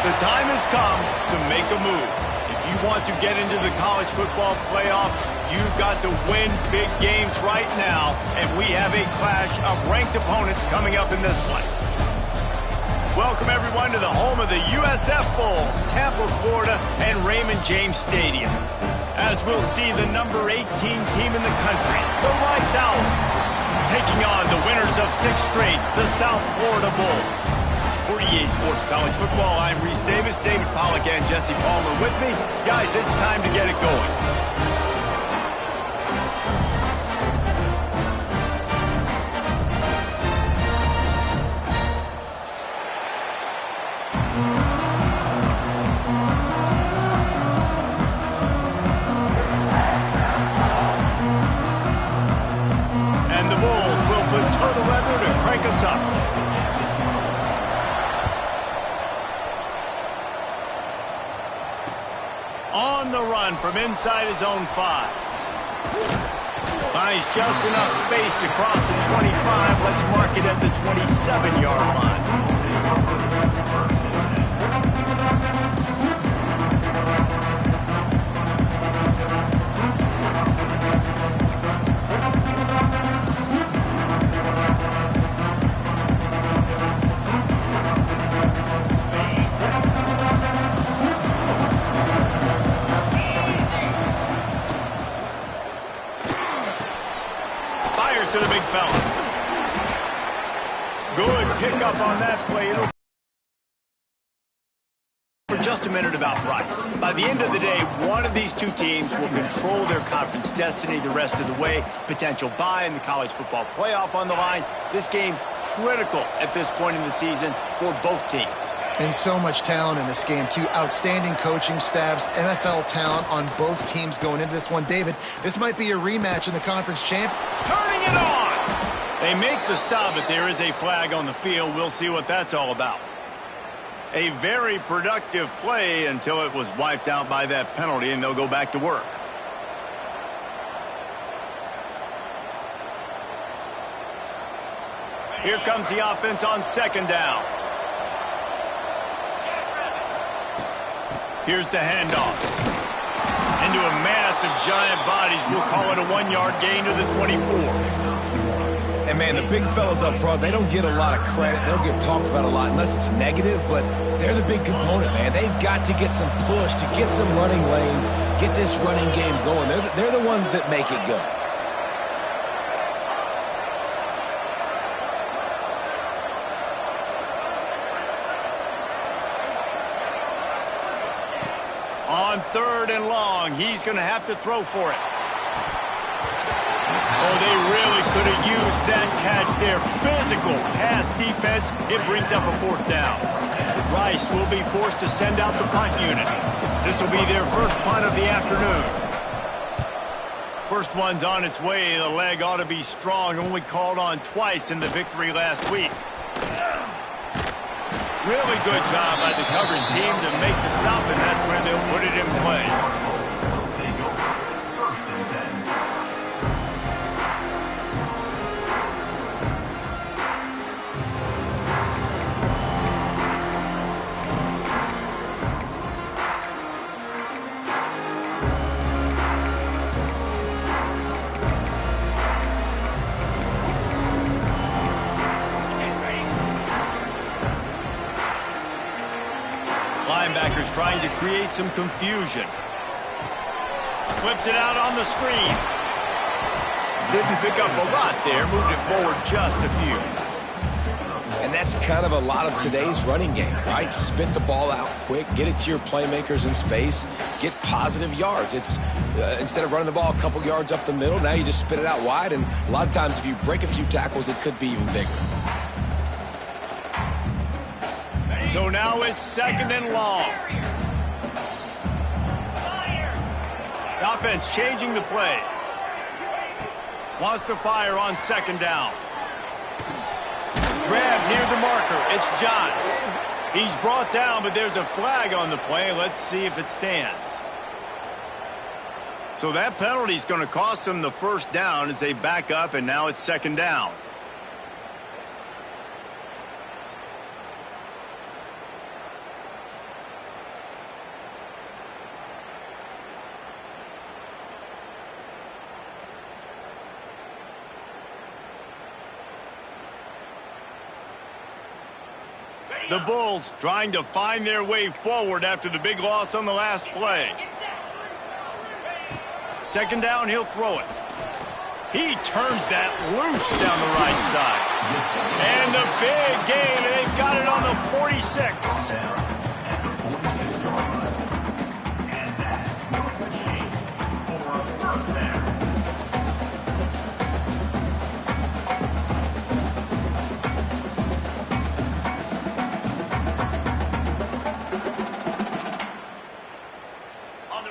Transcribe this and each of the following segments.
The time has come to make a move. If you want to get into the college football playoff, you've got to win big games right now, and we have a clash of ranked opponents coming up in this one. Welcome, everyone, to the home of the USF Bulls, Tampa, Florida, and Raymond James Stadium. As we'll see the number 18 team in the country, the Rice Owls, taking on the winners of 6 straight, the South Florida Bulls. For EA Sports College Football, I'm Reese Davis, David Pollack, and Jesse Palmer with me. Guys, it's time to get it going. And the Bulls will put toe to leather to crank us up. On the run from inside his own 5. Finds just enough space to cross the 25. Let's mark it at the 27-yard line. To the big fella. Good pickup on that play. It'll for just a minute about Rice. By the end of the day, one of these two teams will control their conference destiny the rest of the way. Potential bye in the college football playoff on the line. This game critical at this point in the season for both teams. And so much talent in this game, too. Outstanding coaching staffs, NFL talent on both teams going into this one. David, this might be a rematch in the conference champ. Turning it on! They make the stop, but there is a flag on the field. We'll see what that's all about. A very productive play until it was wiped out by that penalty, and they'll go back to work. Here comes the offense on 2nd down. Here's the handoff. Into a mass of giant bodies. We'll call it a 1-yard gain to the 24. And, man, the big fellas up front, they don't get a lot of credit. They don't get talked about a lot unless it's negative, but they're the big component, man. They've got to get some push, to get some running lanes, get this running game going. They're the ones that make it go. On 3rd and long, he's going to have to throw for it. Oh, they really could have used that catch there. Physical pass defense. It brings up a 4th down. Rice will be forced to send out the punt unit. This will be their first punt of the afternoon. First one's on its way. The leg ought to be strong. Only called on twice in the victory last week. Really good job by the coverage team to make the stop, and that's where they'll put it in play. Linebackers trying to create some confusion. Flips it out on the screen. Didn't pick up a lot there. Moved it forward just a few. And that's kind of a lot of today's running game, right? Spit the ball out quick, get it to your playmakers in space, get positive yards. It's instead of running the ball a couple yards up the middle, now you just spit it out wide, and a lot of times if you break a few tackles, it could be even bigger. So now it's 2nd and long. The offense changing the play. Wants to fire on 2nd down. Grab near the marker. It's John. He's brought down, but there's a flag on the play. Let's see if it stands. So that penalty is going to cost them the 1st down as they back up, and now it's 2nd down. The Bulls trying to find their way forward after the big loss on the last play. Second down, he'll throw it. He turns that loose down the right side. And the big gain, and they've got it on the 46.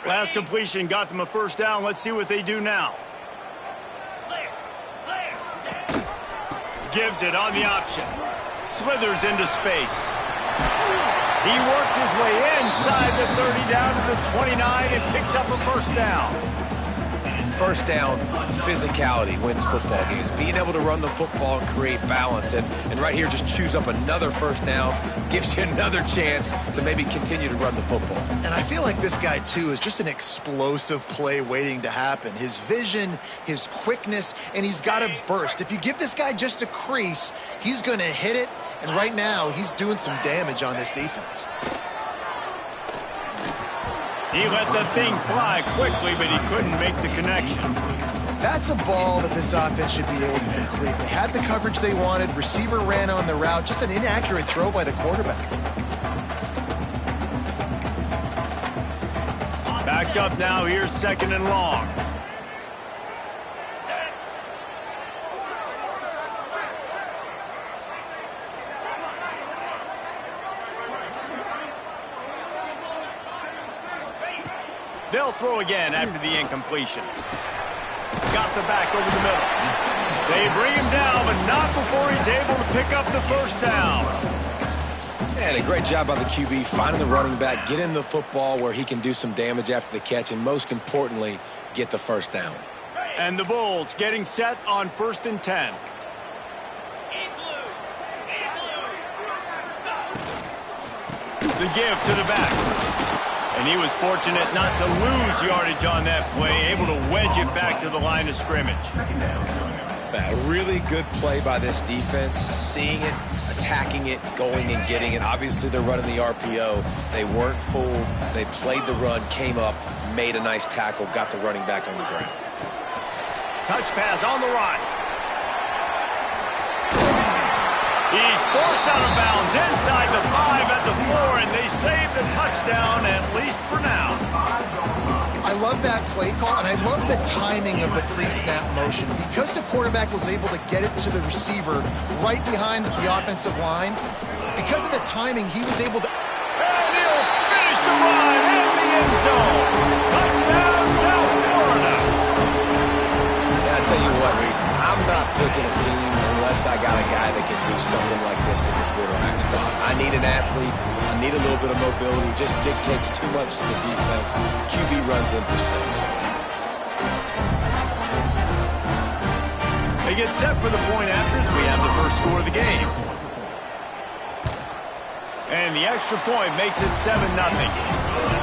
Last completion got them a first down. Let's see what they do now. Gives it on the option. Slithers into space. He works his way inside the 30 down to the 29 and picks up a first down. First down, physicality wins football games. Being able to run the football and create balance. And right here, just choose up another first down. Gives you another chance to maybe continue to run the football. And I feel like this guy, too, is just an explosive play waiting to happen. His vision, his quickness, and he's got a burst. If you give this guy just a crease, he's going to hit it. And right now, he's doing some damage on this defense. He let the thing fly quickly, but he couldn't make the connection. That's a ball that this offense should be able to complete. They had the coverage they wanted. Receiver ran on the route. Just an inaccurate throw by the quarterback. Backed up now. Here's second and long. They'll throw again after the incompletion. Got the back over the middle. They bring him down, but not before he's able to pick up the first down. And a great job by the QB, finding the running back, getting the football where he can do some damage after the catch, and most importantly, get the first down. And the Bulls getting set on 1st and 10. The give to the back. And he was fortunate not to lose yardage on that play, able to wedge it back to the line of scrimmage. A really good play by this defense, seeing it, attacking it, going and getting it. Obviously, they're running the RPO. They weren't fooled. They played the run, came up, made a nice tackle, got the running back on the ground. Touch pass on the run. He's forced out of bounds inside the 5 at the 4, and they save the touchdown, at least for now. I love that play call, and I love the timing of the pre-snap motion. Because the quarterback was able to get it to the receiver right behind the offensive line, because of the timing, he was able to... And he'll finish the run in the end zone. Touchdown, South Florida. And I tell you what, Reese, I'm not picking a team unless I got a guy that can do something like this in the quarterback spot. I need an athlete. I need a little bit of mobility. It just dictates too much to the defense. QB runs in for 6. They get set for the point afters. We have the first score of the game. And the extra point makes it 7-0.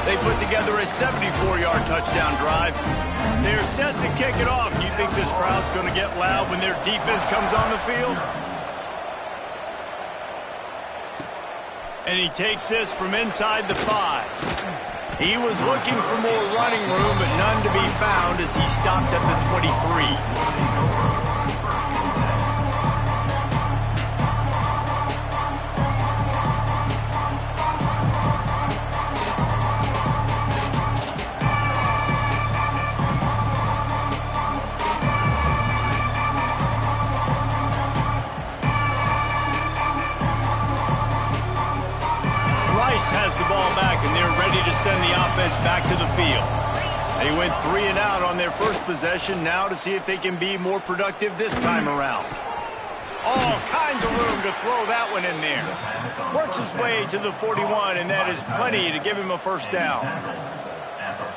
They put together a 74-yard touchdown drive. They're set to kick it off. You think this crowd's going to get loud when their defense comes on the field? And he takes this from inside the 5. He was looking for more running room, but none to be found as he stopped at the 23. Has the ball back, and they're ready to send the offense back to the field. They went 3 and out on their first possession, now to see if they can be more productive this time around. All kinds of room to throw that one in there. Works his way to the 41, and that is plenty to give him a first down.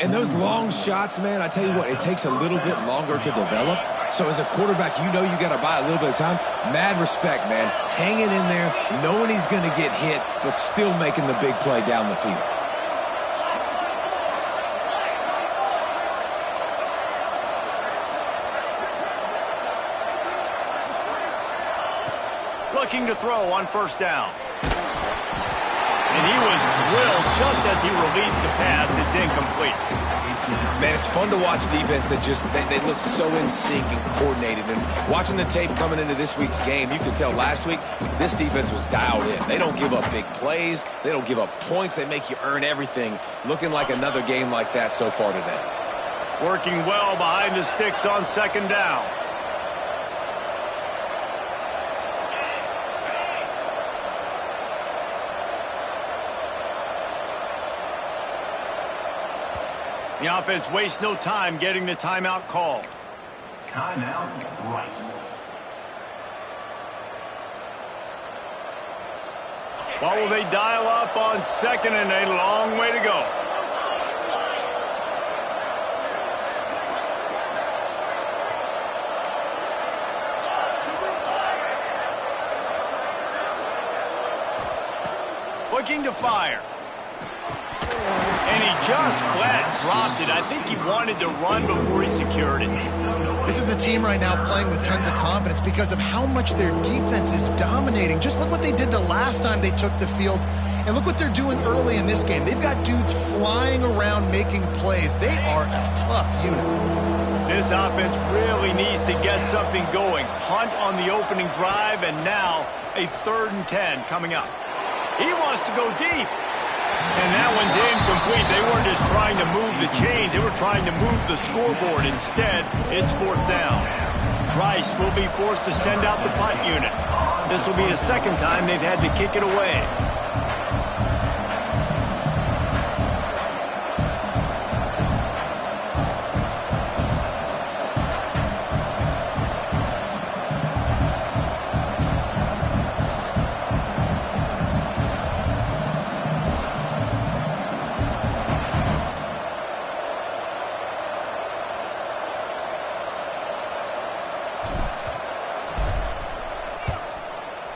And those long shots, man, I tell you what, it takes a little bit longer to develop. So as a quarterback, you know you got to buy a little bit of time. Mad respect, man. Hanging in there, knowing he's going to get hit, but still making the big play down the field. Looking to throw on first down. just as he released the pass, it's incomplete. Man, it's fun to watch defense that just, they look so in sync and coordinated. And watching the tape coming into this week's game, you can tell last week this defense was dialed in. They don't give up big plays. They don't give up points. They make you earn everything. Looking like another game like that so far today. Working well behind the sticks on second down. The offense wastes no time getting the timeout called. Timeout, Rice. What will they dial up on second and a long way to go? Looking to fire. And he just flat dropped it. I think he wanted to run before he secured it. This is a team right now playing with tons of confidence because of how much their defense is dominating. Just look what they did the last time they took the field, and look what they're doing early in this game. They've got dudes flying around making plays. They are a tough unit. This offense really needs to get something going. Punt on the opening drive, and now a 3rd and 10 coming up. He wants to go deep. And that one's incomplete. They weren't just trying to move the chains. They were trying to move the scoreboard. Instead, it's 4th down. Rice will be forced to send out the punt unit. This will be the 2nd time they've had to kick it away.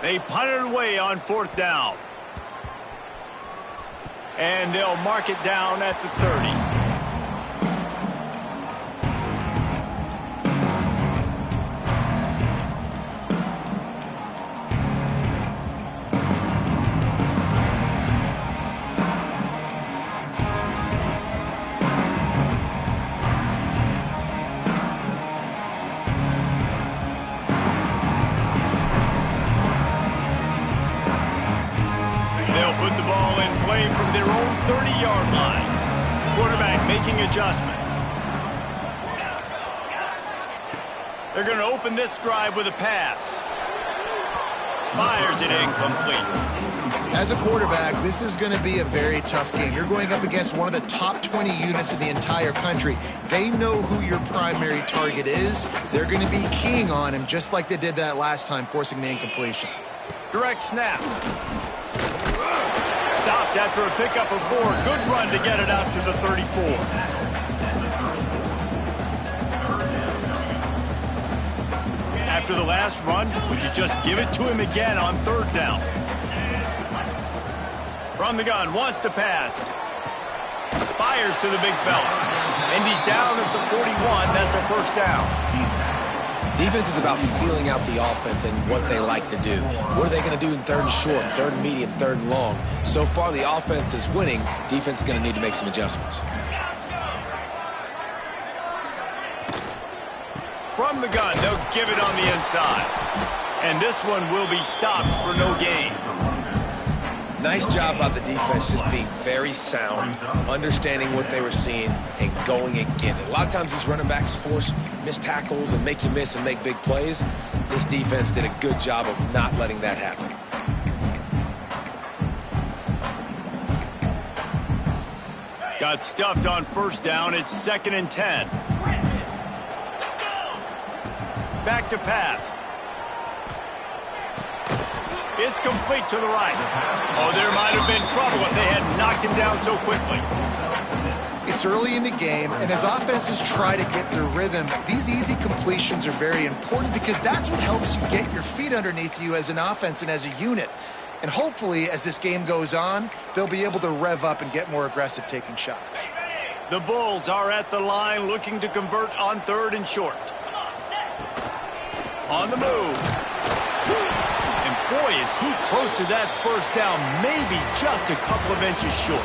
They punted away on 4th down. And they'll mark it down at the 30. Put the ball in play from their own 30-yard line. Quarterback making adjustments. They're going to open this drive with a pass. Fires it incomplete. As a quarterback, this is going to be a very tough game. You're going up against one of the top 20 units in the entire country. They know who your primary target is. They're going to be keying on him just like they did that last time, forcing the incompletion. Direct snap. Stopped after a pickup of 4. Good run to get it out to the 34. After the last run, would you just give it to him again on 3rd down? From the gun, wants to pass. Fires to the big fella. And he's down at the 41. That's a 1st down. Defense is about feeling out the offense and what they like to do. What are they going to do in 3rd and short, 3rd and medium, 3rd and long? So far, the offense is winning. Defense is going to need to make some adjustments. From the gun, they'll give it on the inside. And this one will be stopped for no gain. Nice job by the defense just being very sound, understanding what they were seeing, and going and getting it. A lot of times these running backs force missed tackles and make you miss and make big plays. This defense did a good job of not letting that happen. Got stuffed on 1st down. It's 2nd and 10. Back to pass. It's complete to the right. Oh, there might have been trouble if they had knocked him down so quickly. It's early in the game, and as offenses try to get their rhythm, these easy completions are very important because that's what helps you get your feet underneath you as an offense and as a unit. And hopefully, as this game goes on, they'll be able to rev up and get more aggressive taking shots. The Bulls are at the line looking to convert on 3rd and short. On the move. And boy, is he close to that 1st down, maybe just a couple of inches short.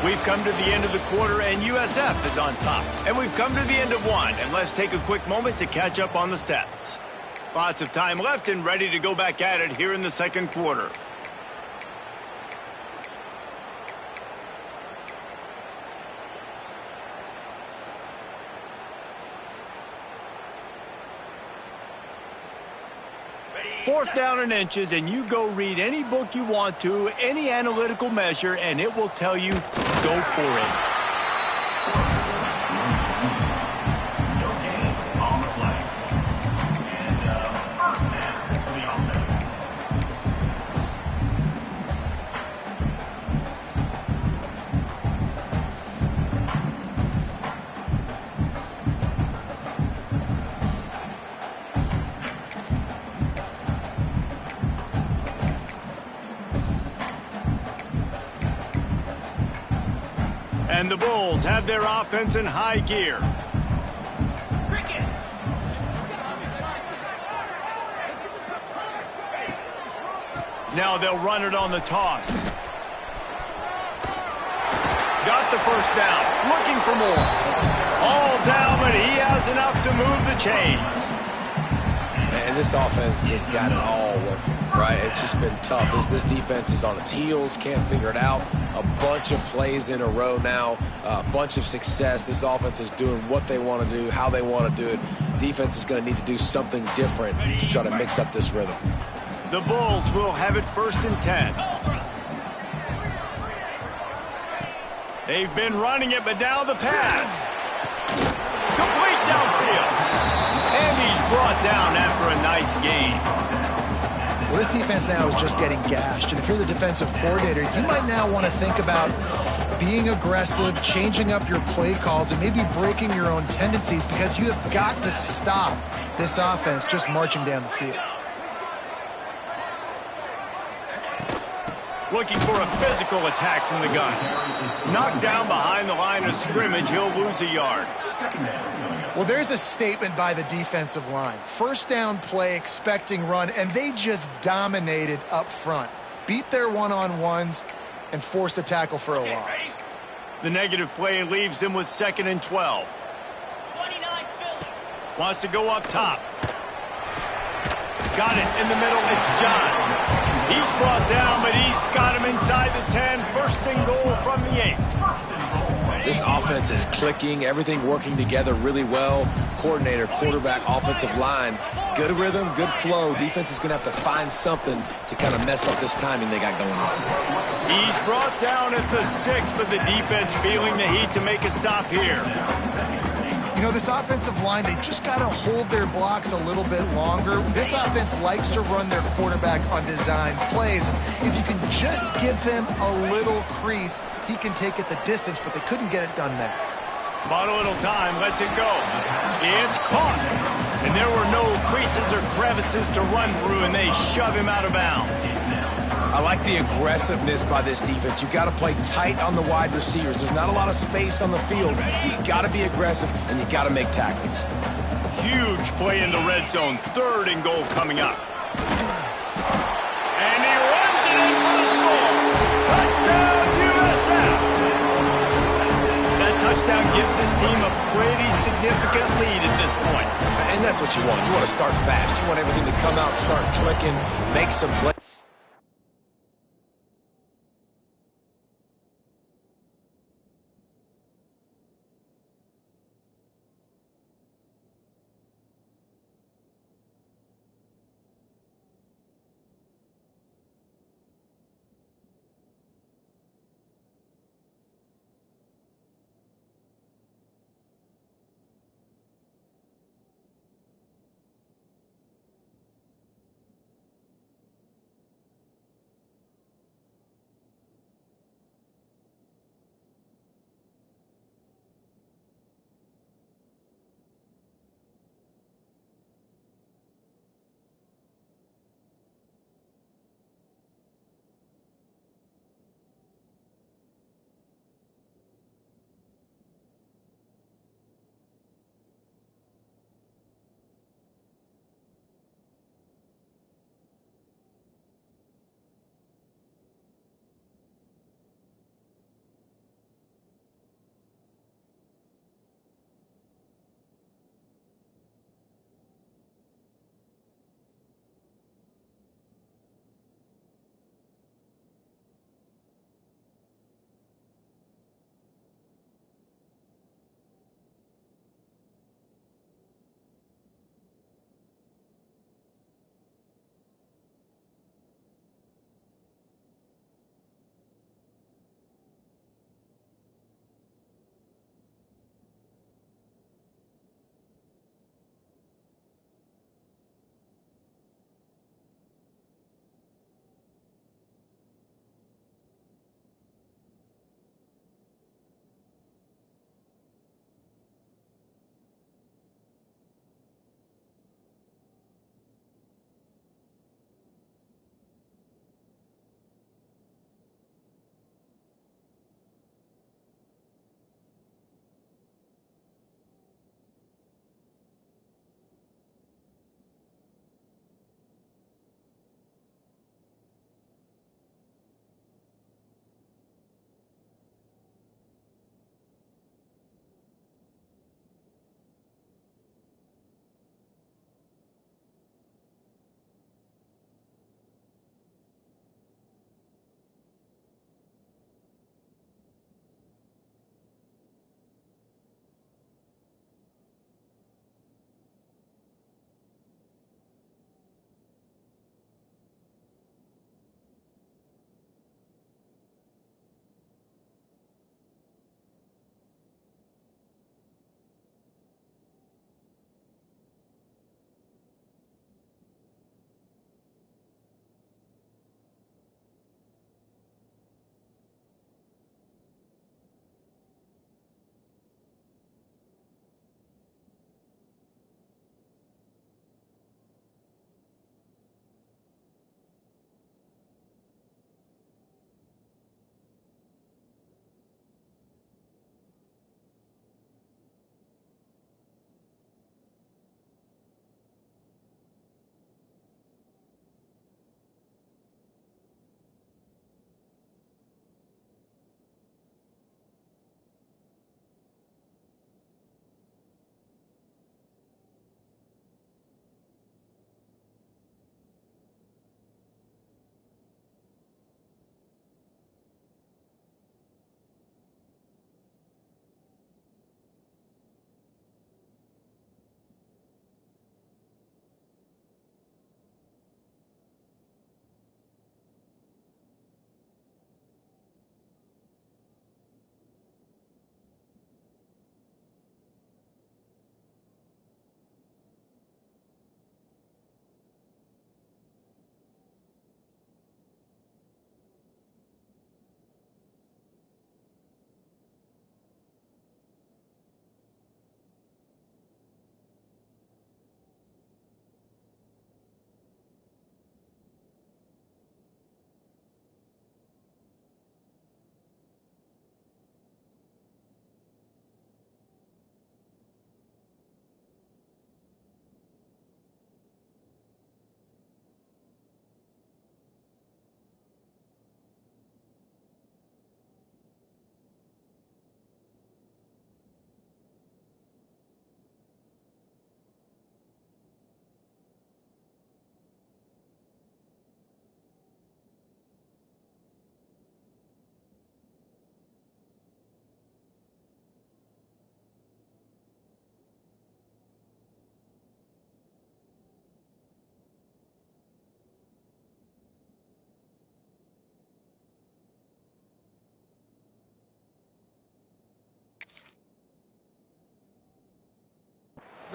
We've come to the end of the quarter, and USF is on top. And we've come to the end of one, and let's take a quick moment to catch up on the stats. Lots of time left and ready to go back at it here in the second quarter. Fourth down and inches, and you go read any book you want to, any analytical measure, and it will tell you, go for it. No gain on the play. And first down for the offense. And the Bulls have their offense in high gear. Now they'll run it on the toss. Got the first down. Looking for more. All down, but he has enough to move the chains. And this offense has got it all working, right? It's just been tough. This defense is on its heels, can't figure it out. A bunch of plays in a row now, a bunch of success. This offense is doing what they want to do, how they want to do it. Defense is going to need to do something different to try to mix up this rhythm. The Bulls will have it 1st and 10. They've been running it, but now the pass. Complete downfield. And he's brought down after a nice gain. Well, this defense now is just getting gashed. And if you're the defensive coordinator, you might now want to think about being aggressive, changing up your play calls, and maybe breaking your own tendencies, because you have got to stop this offense just marching down the field. Looking for a physical attack from the gun. Knocked down behind the line of scrimmage, he'll lose a yard. Well, there's a statement by the defensive line. First down play, expecting run, and they just dominated up front. Beat their one-on-ones and forced a tackle for a loss. The negative play leaves them with 2nd and 12. Wants to go up top. Got it in the middle. It's John. He's brought down, but he's got him inside the 10. 1st and goal from the 8. This offense is clicking, everything working together really well. Coordinator, quarterback, offensive line, good rhythm, good flow. Defense is going to have to find something to kind of mess up this timing they got going on. He's brought down at the 6, but the defense feeling the heat to make a stop here. You know, this offensive line, they just got to hold their blocks a little bit longer. This offense likes to run their quarterback on design plays. If you can just give him a little crease, he can take it the distance, but they couldn't get it done there. Bought a little time, lets it go. It's caught. And there were no creases or crevices to run through, and they shove him out of bounds. I like the aggressiveness by this defense. You got to play tight on the wide receivers. There's not a lot of space on the field. You got to be aggressive, and you got to make tackles. Huge play in the red zone. 3rd and goal coming up. And he runs it in for the score. Touchdown, USF. That touchdown gives this team a pretty significant lead at this point. And that's what you want. You want to start fast. You want everything to come out, start clicking, make some plays.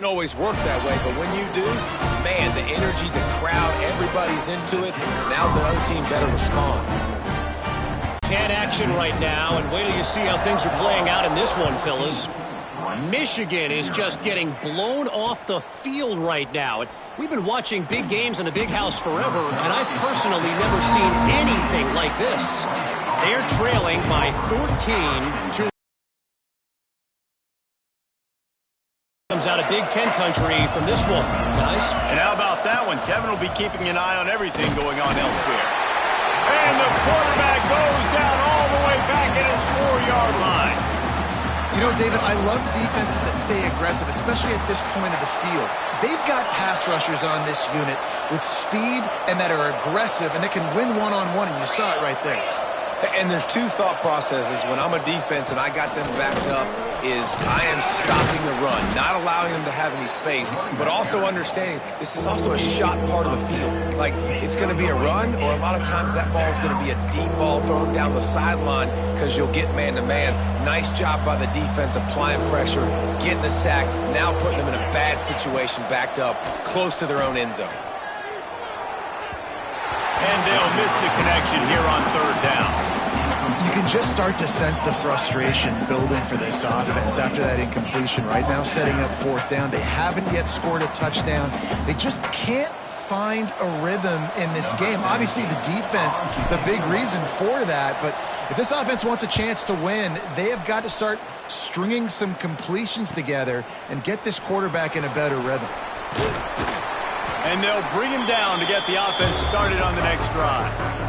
Doesn't always work that way, but when you do, man, the energy, the crowd, everybody's into it. Now the other team better respond. 10 action right now, and wait till you see how things are playing out in this one, fellas. Michigan is just getting blown off the field right now. We've been watching big games in the Big House forever, and I've personally never seen anything like this. They're trailing by 14 to comes out of Big Ten country from this one, guys. And how about that one? Kevin will be keeping an eye on everything going on elsewhere. And the quarterback goes down all the way back at his 4-yard line. You know, David, I love defenses that stay aggressive, especially at this point of the field. They've got pass rushers on this unit with speed and that are aggressive and that can win one-on-one, and you saw it right there. And there's two thought processes when I'm a defense and I got them backed up is I am stopping the run, not allowing them to have any space, but also understanding this is also a shot part of the field. Like, it's going to be a run, or a lot of times that ball is going to be a deep ball thrown down the sideline because you'll get man-to-man. Nice job by the defense applying pressure, getting the sack, now putting them in a bad situation backed up close to their own end zone. And they'll miss the connection here on 3rd down. You can just start to sense the frustration building for this offense after that incompletion. Right now, setting up 4th down. They haven't yet scored a touchdown. They just can't find a rhythm in this game. Obviously, the defense, the big reason for that. But if this offense wants a chance to win, they have got to start stringing some completions together and get this quarterback in a better rhythm. And they'll bring him down to get the offense started on the next drive.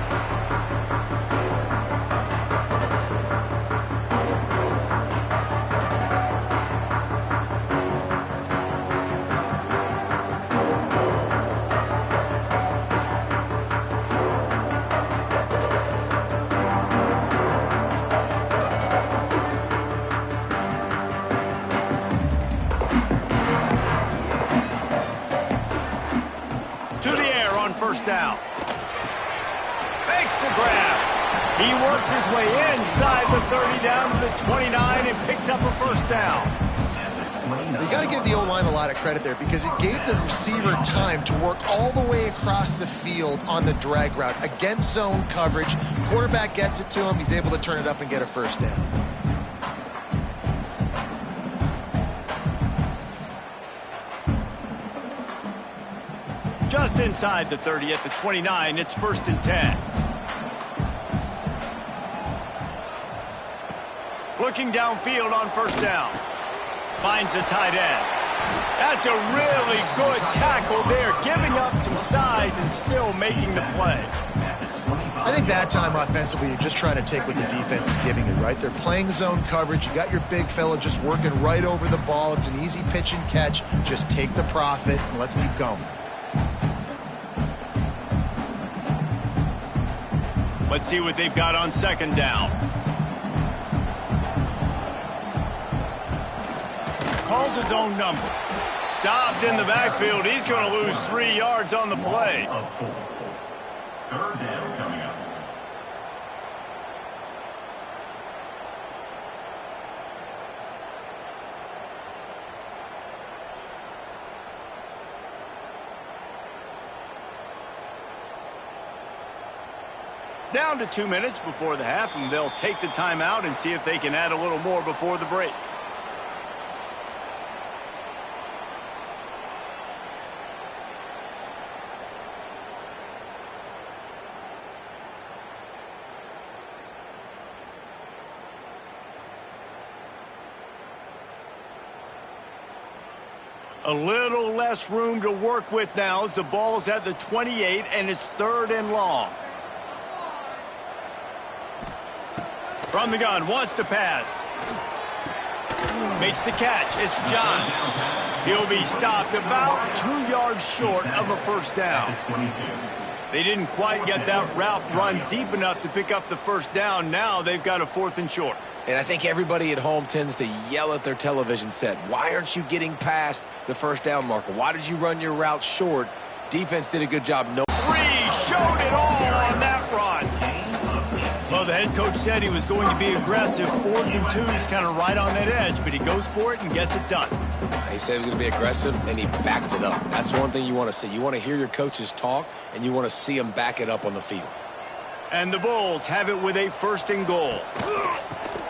Down. Makes the grab. He works his way inside the 30 down to the 29 and picks up a 1st down. You got to give the O-line a lot of credit there because it gave the receiver time to work all the way across the field on the drag route against zone coverage. Quarterback gets it to him. He's able to turn it up and get a 1st down. Just inside the 30 at the 29, it's 1st and 10. Looking downfield on 1st down. Finds a tight end. That's a really good tackle there, giving up some size and still making the play. I think that time offensively, you're just trying to take what the defense is giving you, right? They're playing zone coverage. You got your big fella just working right over the ball. It's an easy pitch and catch. Just take the profit and let's keep going. Let's see what they've got on 2nd down. Calls his own number. Stopped in the backfield. He's going to lose 3 yards on the play. 3rd down coming up. Down to 2 minutes before the half, and they'll take the timeout and see if they can add a little more before the break. A little less room to work with now as the ball's at the 28 and it's 3rd and long. From the gun, wants to pass. Makes the catch. It's Johns. He'll be stopped about 2 yards short of a 1st down. They didn't quite get that route run deep enough to pick up the 1st down. Now they've got a 4th and short. And I think everybody at home tends to yell at their television set. Why aren't you getting past the 1st down marker? Why did you run your route short? Defense did a good job. Showed it all on that run. Well, the head coach said he was going to be aggressive. 4th and 2 is kind of right on that edge, but he goes for it and gets it done. He said he was going to be aggressive, and he backed it up. That's one thing you want to see. You want to hear your coaches talk, and you want to see them back it up on the field. And the Bulls have it with a 1st and goal.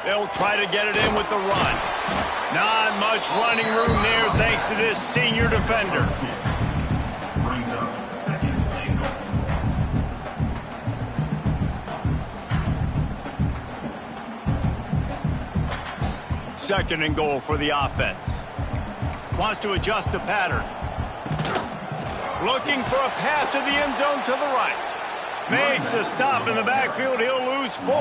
They'll try to get it in with the run. Not much running room there thanks to this senior defender. Brings up 2nd and goal. 2nd and goal for the offense. Wants to adjust the pattern. Looking for a path to the end zone to the right. Makes a stop in the backfield. He'll lose 4.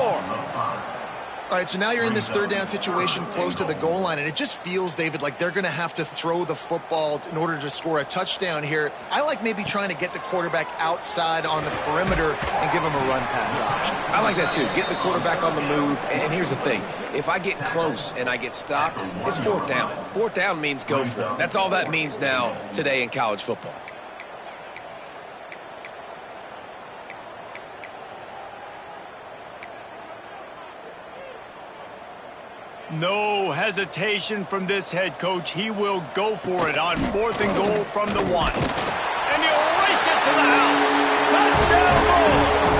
All right, so now you're in this 3rd down situation close to the goal line, and it just feels, David, like they're going to have to throw the football in order to score a touchdown here. I like maybe trying to get the quarterback outside on the perimeter and give him a run-pass option. I like that, too. Get the quarterback on the move. And here's the thing. If I get close and I get stopped, it's 4th down. 4th down means go for it. That's all that means now today in college football. No hesitation from this head coach. He will go for it on 4th and goal from the 1. And he'll race it to the house. Touchdown Bulls!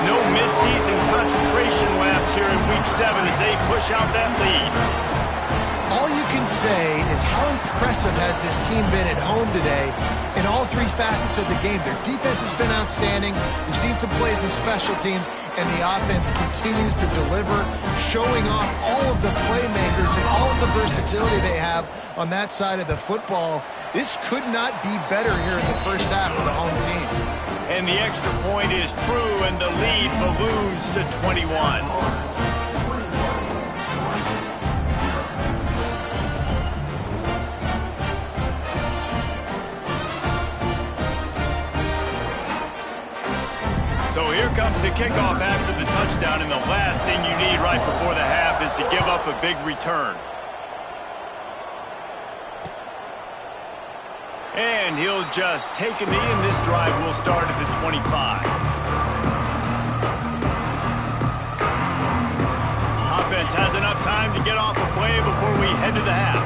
No midseason concentration laps here in Week 7 as they push out that lead. All you can say is how impressive has this team been at home today in all 3 facets of the game. Their defense has been outstanding. We've seen some plays in special teams, and the offense continues to deliver, showing off all of the playmakers and all of the versatility they have on that side of the football. This could not be better here in the first half of the home team. And the extra point is true, and the lead balloons to 21. So here comes the kickoff after the touchdown, and the last thing you need right before the half is to give up a big return. And he'll just take a knee, and this drive will start at the 25. Offense has enough time to get off a play before we head to the half.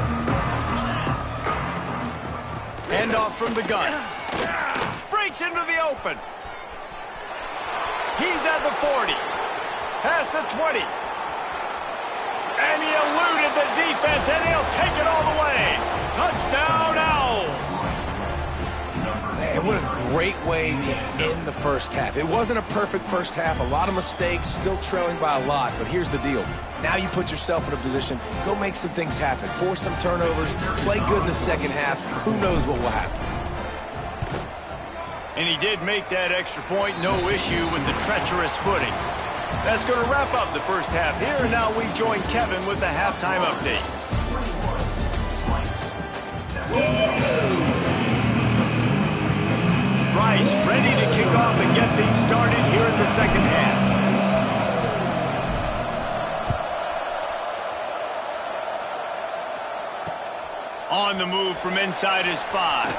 Hand off from the gun. Breaks into the open. He's at the 40, past the 20, and he eluded the defense, and he'll take it all the way. Touchdown, Owls. Man, what a great way to end the first half. It wasn't a perfect first half, a lot of mistakes, still trailing by a lot, but here's the deal. Now you put yourself in a position, go make some things happen, force some turnovers, play good in the second half. Who knows what will happen? And he did make that extra point, no issue with the treacherous footing. That's going to wrap up the first half here, and now we join Kevin with the halftime update. Rice ready to kick off and get things started here in the second half. On the move from inside his 5.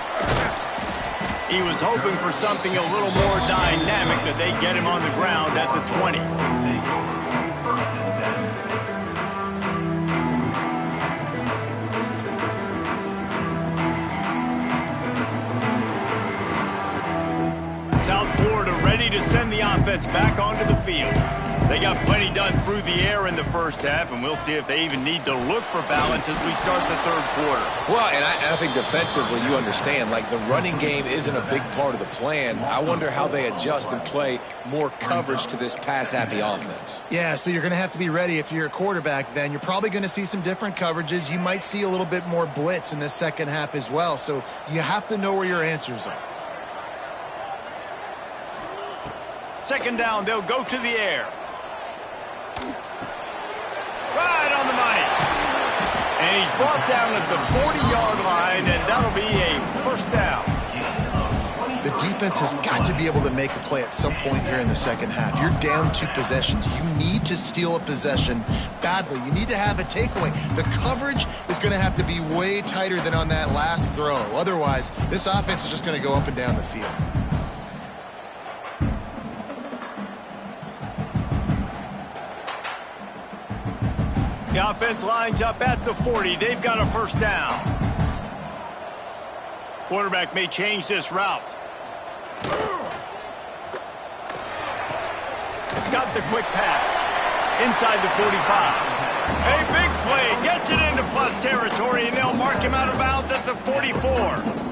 He was hoping for something a little more dynamic, that they get him on the ground at the 20. South Florida ready to send the offense back onto the field. They got plenty done through the air in the first half, and we'll see if they even need to look for balance as we start the third quarter. Well, and I think defensively, you understand, like the running game isn't a big part of the plan. I wonder how they adjust and play more coverage to this pass-happy offense. Yeah, so you're going to have to be ready if you're a quarterback then. You're probably going to see some different coverages. You might see a little bit more blitz in the second half as well, so you have to know where your answers are. Second down, they'll go to the air. Right on the money. And he's brought down at the 40-yard line, and that'll be a first down. The defense has got to be able to make a play at some point here in the second half. You're down 2 possessions. You need to steal a possession badly. You need to have a takeaway. The coverage is going to have to be way tighter than on that last throw. Otherwise, this offense is just going to go up and down the field. The offense lines up at the 40. They've got a first down. Quarterback may change this route. Got the quick pass. Inside the 45. A big play. Gets it into plus territory, and they'll mark him out of bounds at the 44.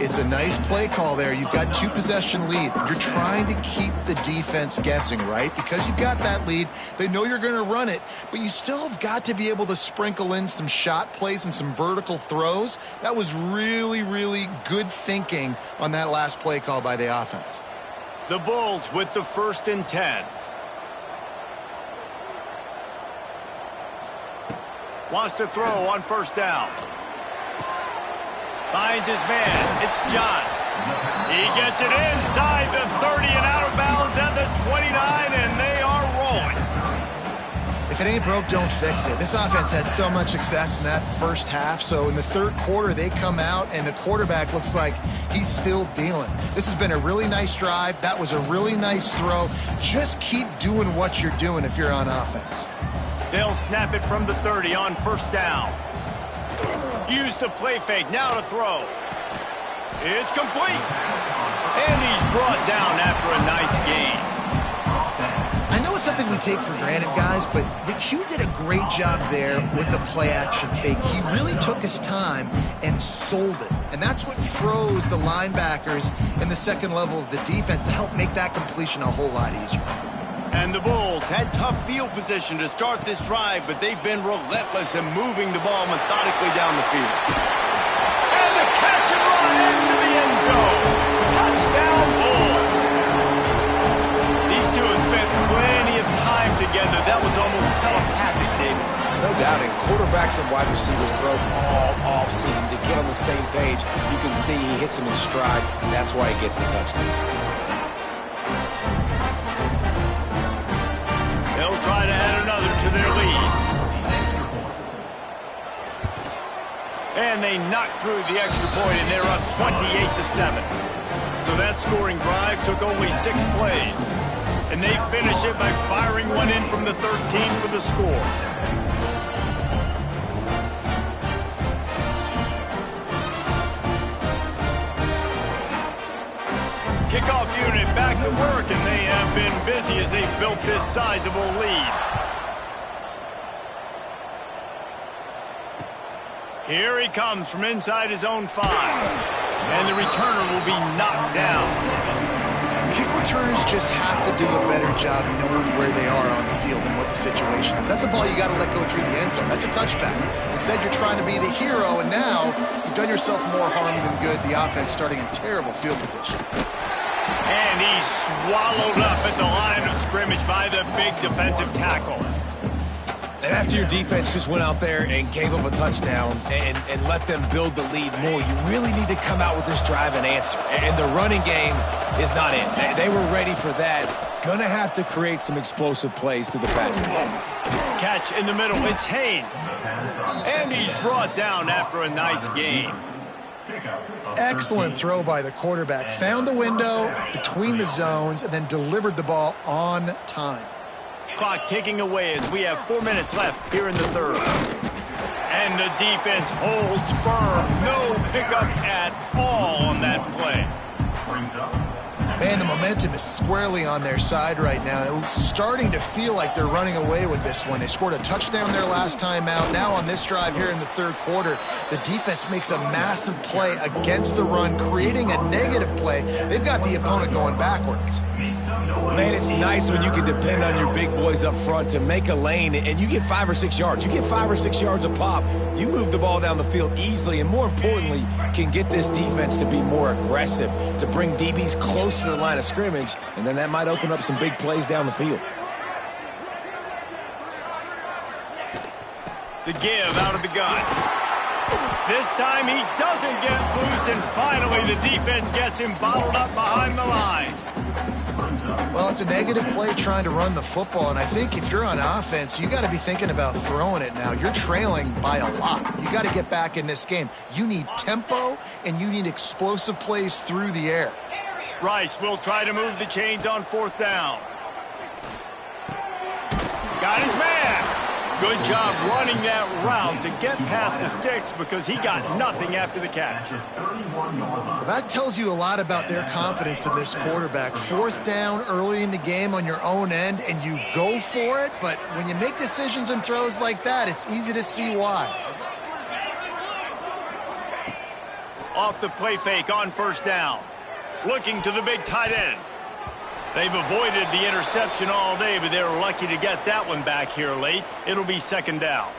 It's a nice play call there. You've got 2-possession lead. You're trying to keep the defense guessing, right? Because you've got that lead, they know you're going to run it, but you still have got to be able to sprinkle in some shot plays and some vertical throws. That was really, really good thinking on that last play call by the offense. The Bulls with the 1st and 10. Wants to throw on first down. Finds his man. It's Johns. He gets it inside the 30 and out of bounds at the 29, and they are rolling. If it ain't broke, don't fix it. This offense had so much success in that first half, so in the third quarter, they come out, and the quarterback looks like he's still dealing. This has been a really nice drive. That was a really nice throw. Just keep doing what you're doing if you're on offense. They'll snap it from the 30 on first down. Use the play fake, now to throw. It's complete. And he's brought down after a nice gain. I know it's something we take for granted, guys, but Hugh did a great job there with the play-action fake. He really took his time and sold it. And that's what froze the linebackers in the second level of the defense to help make that completion a whole lot easier. And the Bulls had tough field position to start this drive, but they've been relentless in moving the ball methodically down the field. And the catch and run into the end zone. Touchdown, Bulls. These two have spent plenty of time together. That was almost telepathic, David. No doubt, and quarterbacks and wide receivers throw all off-season to get on the same page. You can see he hits him in stride. That's why he gets the touchdown. They'll try to add another to their lead. And they knock through the extra point, and they're up 28-7. So that scoring drive took only 6 plays. And they finish it by firing one in from the 13 for the score. Kickoff unit back to work, and they have been busy as they've built this sizable lead. Here he comes from inside his own 5. And the returner will be knocked down. Kick returners just have to do a better job knowing where they are on the field and what the situation is. That's a ball you got to let go through the end zone. That's a touchback. Instead, you're trying to be the hero, and now you've done yourself more harm than good. The offense starting in terrible field position. And he's swallowed up at the line of scrimmage by the big defensive tackle. And after your defense just went out there and gave up a touchdown and let them build the lead more, you really need to come out with this drive and answer. And the running game is not in. They were ready for that. Gonna have to create some explosive plays through the passing game. Catch in the middle, it's Haynes. And he's brought down after a nice gain. Excellent throw by the quarterback. Found the window between the zones and then delivered the ball on time. Clock ticking away as we have 4 minutes left here in the third. And the defense holds firm. No pickup at all on that play. Man, the momentum is squarely on their side right now. It's starting to feel like they're running away with this one. They scored a touchdown their last time out. Now on this drive here in the third quarter, the defense makes a massive play against the run, creating a negative play. They've got the opponent going backwards. Man, it's nice when you can depend on your big boys up front to make a lane, and you get 5 or 6 yards. You get 5 or 6 yards a pop. You move the ball down the field easily, and more importantly, can get this defense to be more aggressive, to bring DBs close to the line of scrimmage, and then that might open up some big plays down the field. The give out of the gun. This time he doesn't get loose, and finally the defense gets him bottled up behind the line. Well, it's a negative play trying to run the football, and I think if you're on offense, you got to be thinking about throwing it now. You're trailing by a lot. You got to get back in this game. You need tempo, and you need explosive plays through the air. Rice will try to move the chains on fourth down. Got his man. Good job running that route to get past the sticks because he got nothing after the catch. Well, that tells you a lot about their confidence in this quarterback. Fourth down early in the game on your own end, and you go for it, but when you make decisions and throws like that, it's easy to see why. Off the play fake on first down. Looking to the big tight end. They've avoided the interception all day, but they were lucky to get that one back here late. It'll be second down.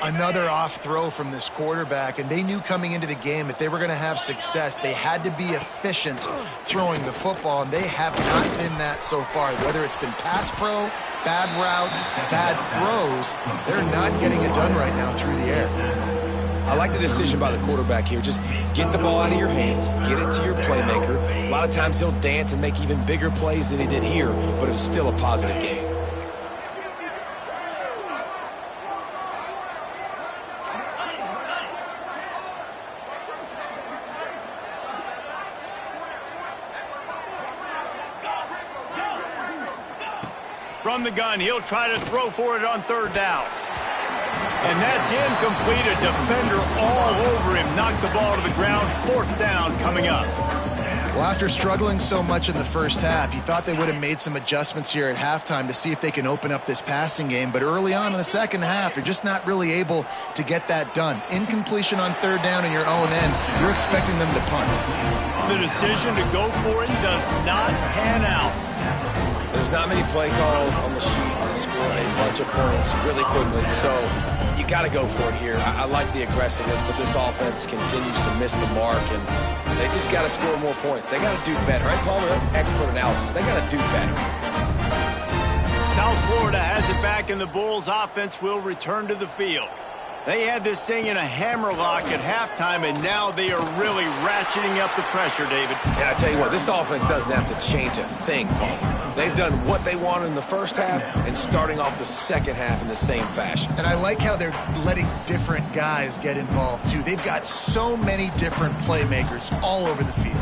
Another off throw from this quarterback, and they knew coming into the game if they were going to have success, they had to be efficient throwing the football, and they have not been that so far. Whether it's been pass pro, bad routes, bad throws, they're not getting it done right now through the air. I like the decision by the quarterback here. Just get the ball out of your hands, get it to your playmaker. A lot of times he'll dance and make even bigger plays than he did here, but it was still a positive game. From the gun, he'll try to throw for it on third down. And that's incomplete. A defender all over him. Knocked the ball to the ground. Fourth down coming up. Well, after struggling so much in the first half, you thought they would have made some adjustments here at halftime to see if they can open up this passing game. But early on in the second half, they're just not really able to get that done. Incompletion on third down in your own end, you're expecting them to punt. The decision to go for it does not pan out. There's not many play calls on the sheet to score a bunch of points really quickly, so you got to go for it here. I like the aggressiveness, but this offense continues to miss the mark, and they just got to score more points. They got to do better, right, Palmer? That's expert analysis. They got to do better. South Florida has it back, and the Bulls' offense will return to the field. They had this thing in a hammerlock at halftime, and now they are really ratcheting up the pressure, David. And I tell you what, this offense doesn't have to change a thing, Palmer. They've done what they wanted in the first half and starting off the second half in the same fashion. And I like how they're letting different guys get involved, too. They've got so many different playmakers all over the field.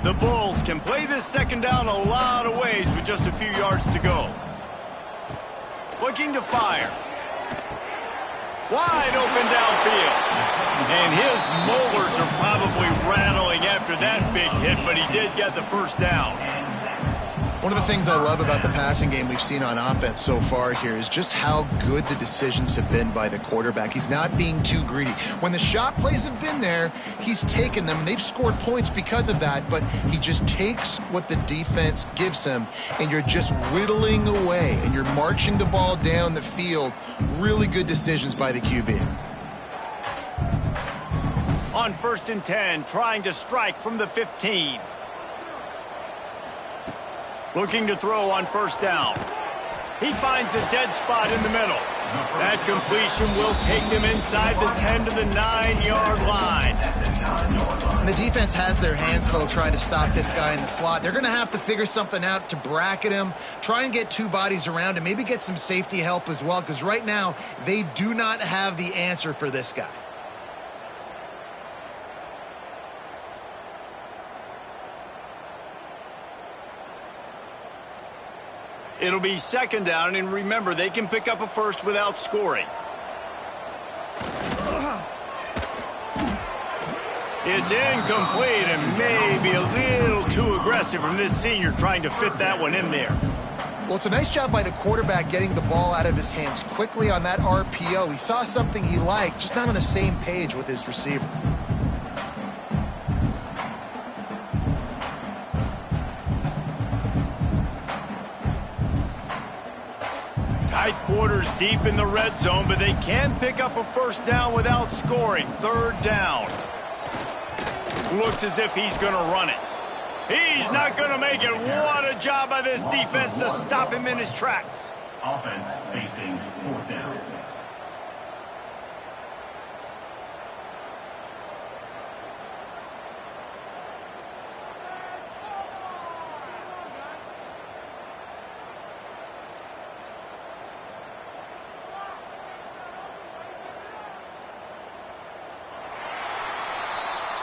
The Bulls can play this second down a lot of ways with just a few yards to go. Looking to fire. Wide open downfield. And his molars are probably rattling after that big hit, but he did get the first down. One of the things I love about the passing game we've seen on offense so far here is just how good the decisions have been by the quarterback. He's not being too greedy. When the shot plays have been there, he's taken them, and they've scored points because of that, but he just takes what the defense gives him, and you're just whittling away, and you're marching the ball down the field. Really good decisions by the QB. On 1st and 10, trying to strike from the 15. Looking to throw on first down. He finds a dead spot in the middle. That completion will take them inside the 10 to the 9-yard line. And the defense has their hands full trying to stop this guy in the slot. They're going to have to figure something out to bracket him, try and get two bodies around him, maybe get some safety help as well, because right now they do not have the answer for this guy. It'll be second down, and remember, they can pick up a first without scoring. It's incomplete and maybe a little too aggressive from this senior trying to fit that one in there. Well, it's a nice job by the quarterback getting the ball out of his hands quickly on that RPO. He saw something he liked, just not on the same page with his receiver. Tight quarters deep in the red zone, but they can pick up a first down without scoring. Third down. Looks as if he's going to run it. He's not going to make it. What a job by this defense to stop him in his tracks. Offense facing fourth down.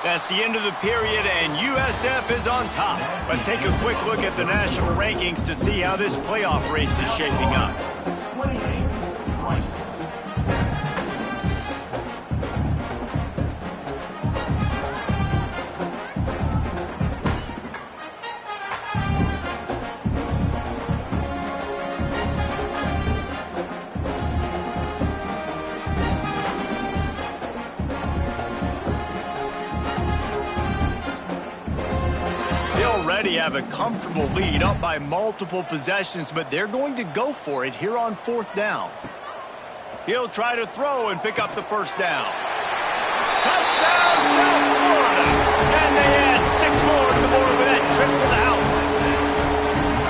That's the end of the period, and USF is on top. Let's take a quick look at the national rankings to see how this playoff race is shaping up. 28, Rice, 7. Already have a comfortable lead, up by multiple possessions, but they're going to go for it here on 4th down. He'll try to throw and pick up the first down. Touchdown, South Florida! And they add 6 more to the board with that trip to the house.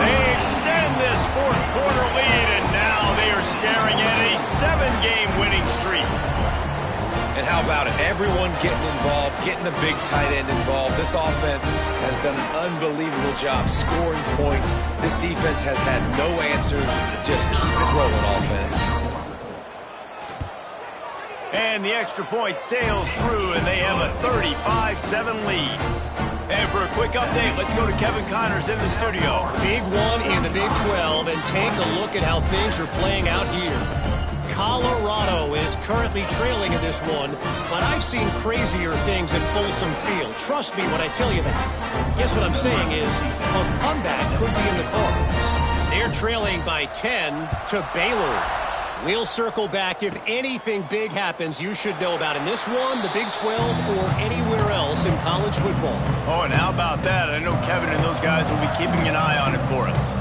They extend this 4th quarter lead, and now they are staring at a 7-game winning streak. And how about it? Everyone getting involved, getting the big tight end involved. This offense has done an unbelievable job scoring points. This defense has had no answers. Just keep it rolling, offense. And the extra point sails through, and they have a 35-7 lead. And for a quick update, let's go to Kevin Connors in the studio. Big one in the Big 12, and take a look at how things are playing out here. Colorado is currently trailing in this one, but I've seen crazier things at Folsom Field. Trust me when I tell you that. Guess what I'm saying is a comeback could be in the cards. They're trailing by 10 to Baylor. We'll circle back. If anything big happens, you should know about in this one, the Big 12, or anywhere else in college football. Oh, and how about that? I know Kevin and those guys will be keeping an eye on it for us.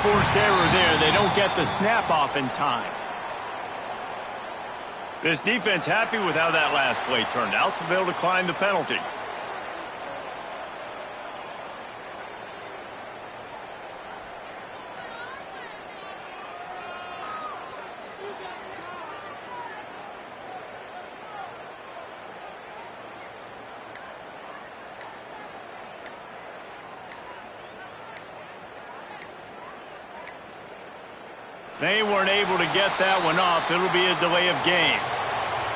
Forced error there. They don't get the snap off in time. This defense happy with how that last play turned out, so they'll decline the penalty. They weren't able to get that one off. It'll be a delay of game.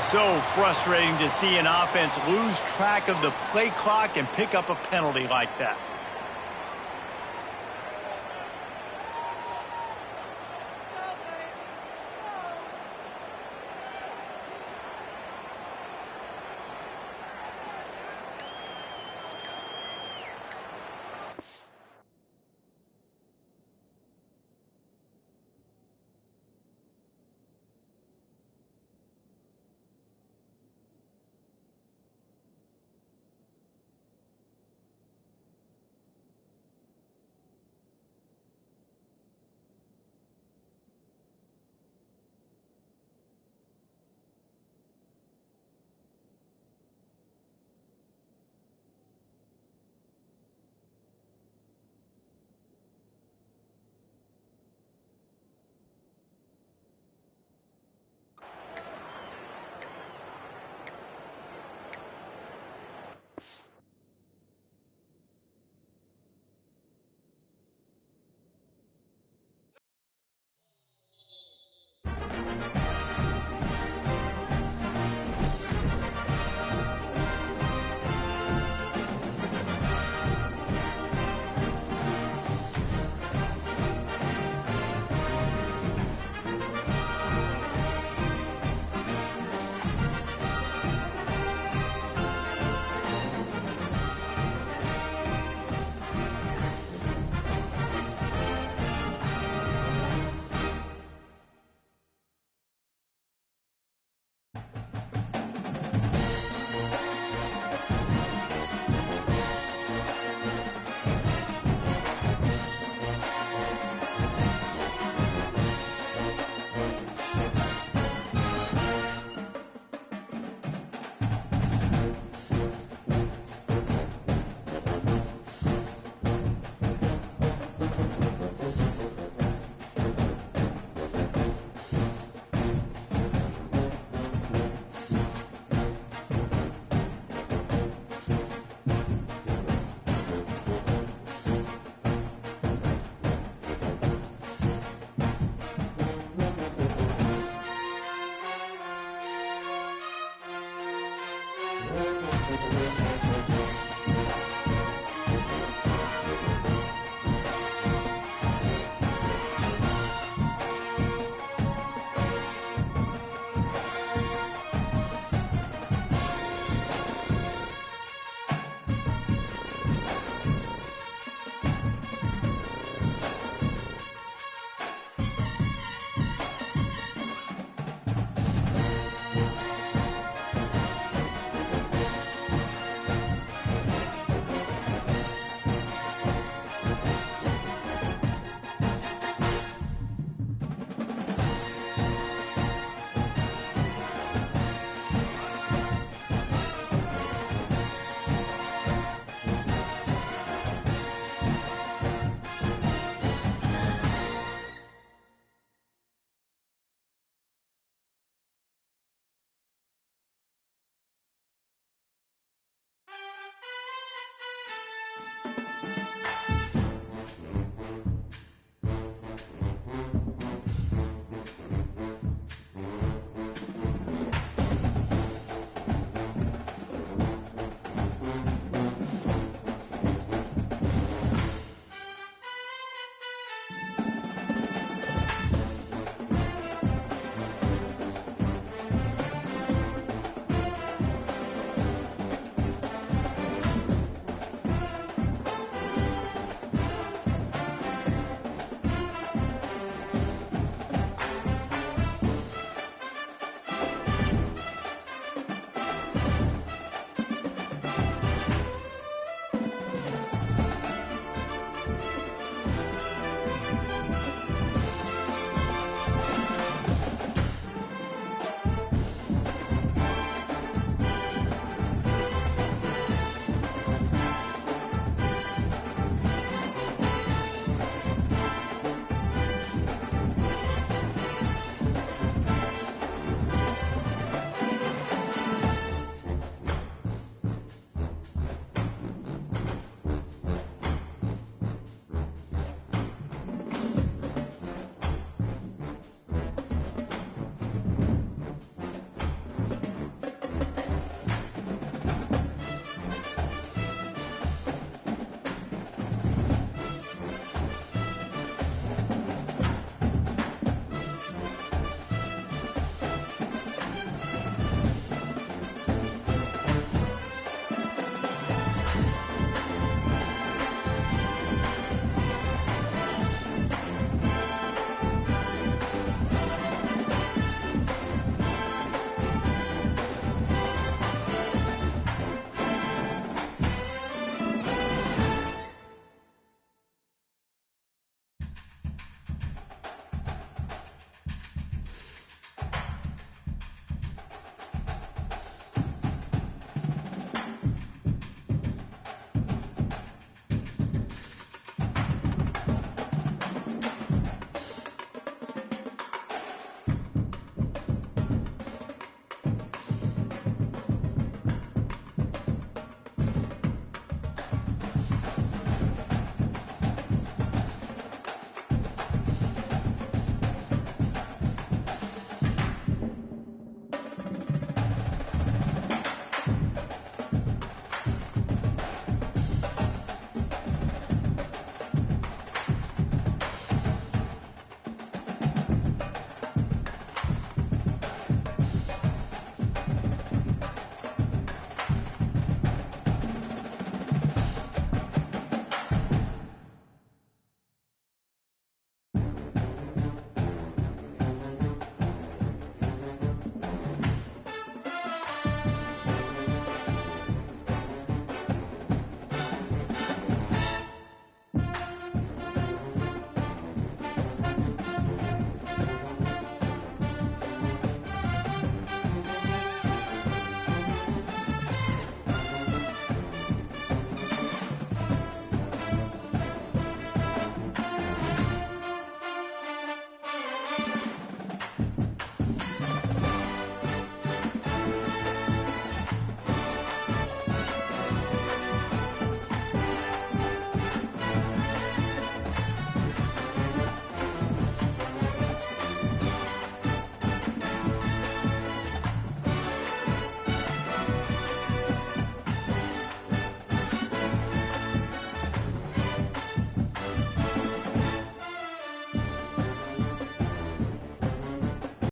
So frustrating to see an offense lose track of the play clock and pick up a penalty like that.